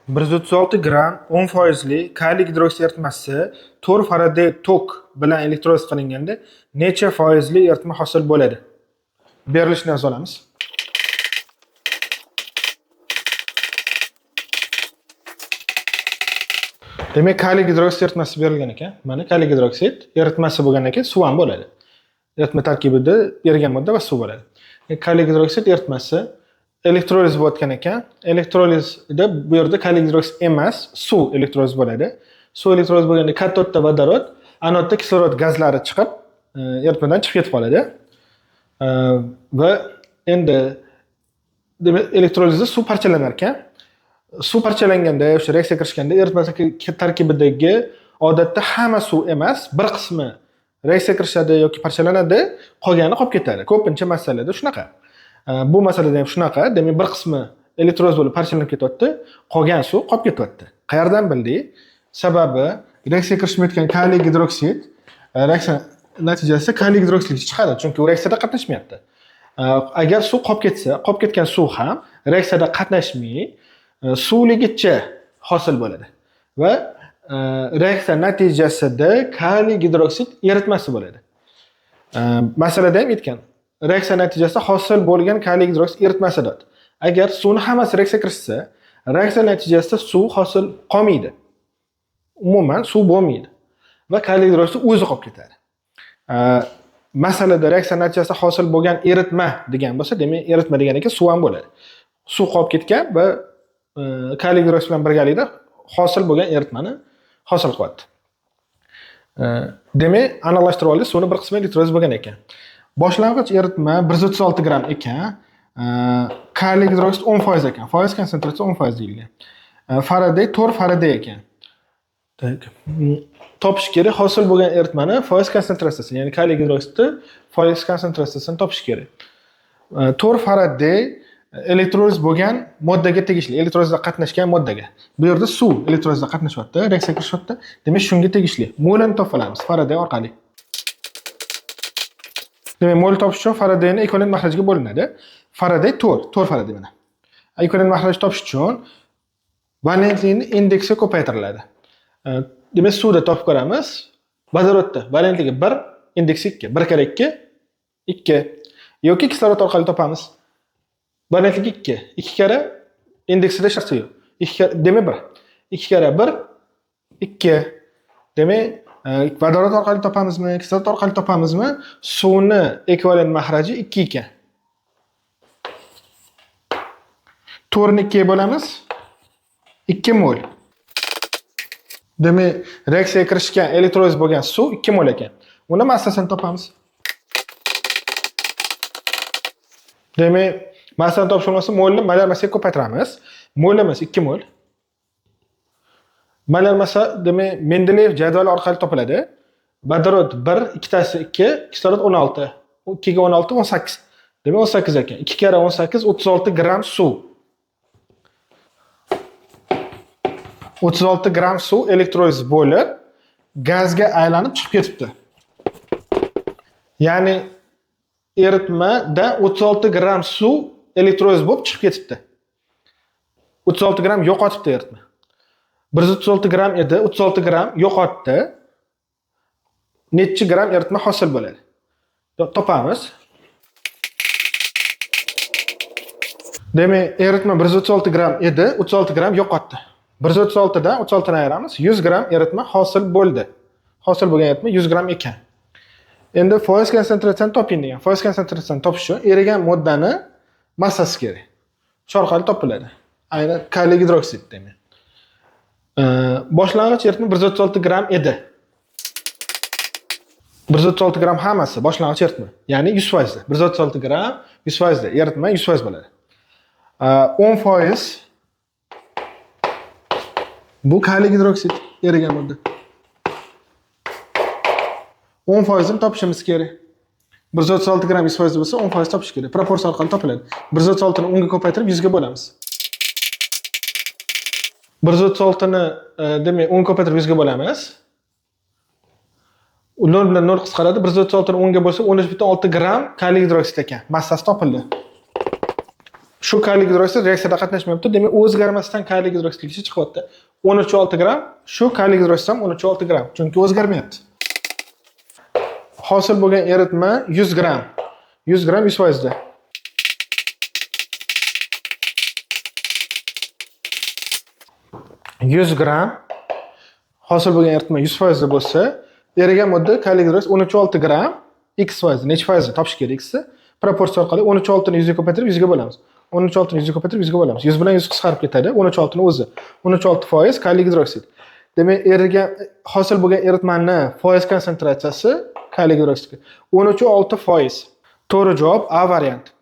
136 gram 10% kaliy gidroksid eritmasi 4 faraday tok bilan elektroliz qilinganda necha foizli eritma hosil bo'ladi? Berilishini yoza olamiz. Demak, kaliy gidroksid eritmasi berilgan ekan. Mana kaliy gidroksid eritmasi bo'lgandan keyin suv ham bo'ladi. Eritma tarkibida ergan modda va suv bo'ladi. Kaliy gidroksid eritmasi elektroliz bo'layotgan ekan. Elektrolizda bu yerda kaliy gidroksid emas, suv elektroliz bo'ladi. Suv elektroliz bo'lganda katodda vodorod, anodda kislorod gazlari chiqib, eritmadan chiqib ketib qoladi. Va endi demak elektrolizda suv parchalanar ekan. Suv parchalanganda, o'sha reaksiyaga kirishganda eritma tarkibidagi odatda hamma suv emas, bir qismi reaksiyaga kirishadi yoki parchalanadi, qolgani qolib ketadi. Ko'pincha masalada shunaqa. Bu masalada ham shunaqa. Demak, bir qismi elektroliz bo'lib parchalanib ketyapti, qolgan suv qolib ketyapti. Qayerdan bildik? Sababi reaksiyaga kirishmayotgan kaliy gidroksid reaksiya natijasida kaliy gidroksid chiqadi, chunki u reaksiyada qatnashmayapti. Agar suv qolib ketsa, qolib ketgan suv ham reaksiyada qatnashmay suvligicha hosil bo'ladi va reaksiya natijasida kaliy gidroksid eritmasi bo'ladi. Masalada ham aytgan, reaksiya natijasida hosil bo'lgan kaliy gidroksid eritmasi dot. Agar suvni hammasi reaksiyaga kirishsa, reaksiya natijasida suv hosil qolmaydi. Umuman suv bo'lmaydi va kaliy gidroksid o'zi qolib ketadi. Masalada reaksiya natijasida hosil bo'lgan eritma degan bo'lsa, demak eritma degan ekan suv ham bo'ladi. Suv qolib ketgan va kaliy gidroksid bilan birgalikda hosil bo'lgan eritmani hosil qilyapti. Demak, aniqlashtirib oldik, suvni bir qismi elektroliz bo'lgan ekan. Boshlang'ich eritma 136 gram ekan. Kaliy gidroksid 10% ekan. Foiz konsentratsiya 10% deyilgan. Faraday 4 faraday ekan. Topish kerak hosil bo'lgan eritmani foiz konsentratsiyasi, ya'ni kaliy gidroksidni foiz konsentratsiyasini topish kerak. 4 faraday elektroliz bo'lgan moddaga tegishli, elektrolizda qatnashgan moddaga. Bu yerda suv elektrolizda qatnashyapti, reaksiyaga kirishyapti. Demak, shunga tegishli. Molini topib olamiz faraday orqali. Demak, mol topish uchun faradayni ekvivalent mahrajga bo'linadi. Faraday 4 faraday mana. Ekvivalent mahraj topish uchun valentlikni indeksi ko'paytiriladi. Demak, suvda topib ko'ramiz. Vodorodda valentligi 1, indeksi 2. 1 kare 2 2 yoki kislorod orqali topamiz. Valentligi 2. 2 kare indeksida sharti yo'q. 2 kare demak 1. 2 kare 1 2. Demak, vodorod orqali topamizmi, kislorod orqali topamizmi? Suvni ekvivalent mahraji 2 ekan. 4 ni 2 ga bo'lamiz. 2 mol. Demak, reaksiyaga kirishgan elektroliz bo'lgan suv 2 mol ekan. Uni massasini topamiz. Demak, massani topish bo'lmasa, molni molar massaga ko'paytiramiz. Molimiz 2 mol. Molar massa demak, Mendeleyev jadvali orqali topiladi. Vodorod 1, ikkitasi 2, kislorod 16. 2 ga 16 18. Demak, 18 ekan. 2 kare 18 36 gram suv. 36 gram suv elektroliz bo'lib gazga aylanib chiqib ketibdi. Ya'ni eritmada 36 gram suv elektroliz bo'lib chiqib ketibdi. 36 gram yo'qotibdi eritma. 136 gram edi, 36 gram yo'qotdi. Necha gram eritma hosil bo'ladi? Topamiz. Demak, eritma 136 gram edi, 36 gram yo'qotdi. 136 dan 36 ni ayiramiz, 100 gram eritma hosil bo'ldi. Hosil bo'lgan eritma 100 gram ekan. Endi foiz konsentratsiyani toping degan. Foiz konsentratsiyani topish uchun erigan moddani massasi kerak. Shu orqali topiladi. Aynan kaliy gidroksid demak. Boshlang'ich eritma 136 gram edi. 136 gram hammasi boshlang'ich eritma, ya'ni 100%. 136 gram 100%, eritma 100% bo'ladi. 10% bu kaliy gidroksid erigan modda. 10% ni topishimiz kerak. 136 gram 100% bo'lsa 10% topish kerak. Proporsiya orqali topiladi. 136 ni 10 ga ko'paytirib 100 ga bo'lamiz. 136 ni demak 10 ko'paytirib 100 ga bo'lamiz. 0 bilan 0 qisqaradi. 136 ni 10 ga bo'lsa 13.6 gram kaliy gidroksid ekan. Massasi topildi. Shu kaliy gidroksid reaksiyada qatnashmayapti. Demak, o'zgarmasdan kaliy gidroksidga chiqyapti. 13.6 gram. Shu kaliy gidroksid ham 13.6 gram. Chunki o'zgarmayapti. Hosil bo'lgan eritma 100 gram. 100 gram 100% da. 100 gram hosil bo'lgan eritma 100% da bo'lsa, erigan modda kaliy gidroksid 13.6 gram x%, necha foizni topish kerak x? Proporsiya orqali 13.6 ni 100 ga ko'paytirib 100 ga bo'lamiz. 13.6 ni 100 ga ko'paytirib 100 ga bo'lamiz. 100 bilan 100 qisqarib ketadi. 13.6 ni o'zi. 13.6% kaliy gidroksid. Demak, erigan hosil bo'lgan eritmani foiz konsentratsiyasi kaliy gidroksidga 13.6%. To'g'ri javob A varianti.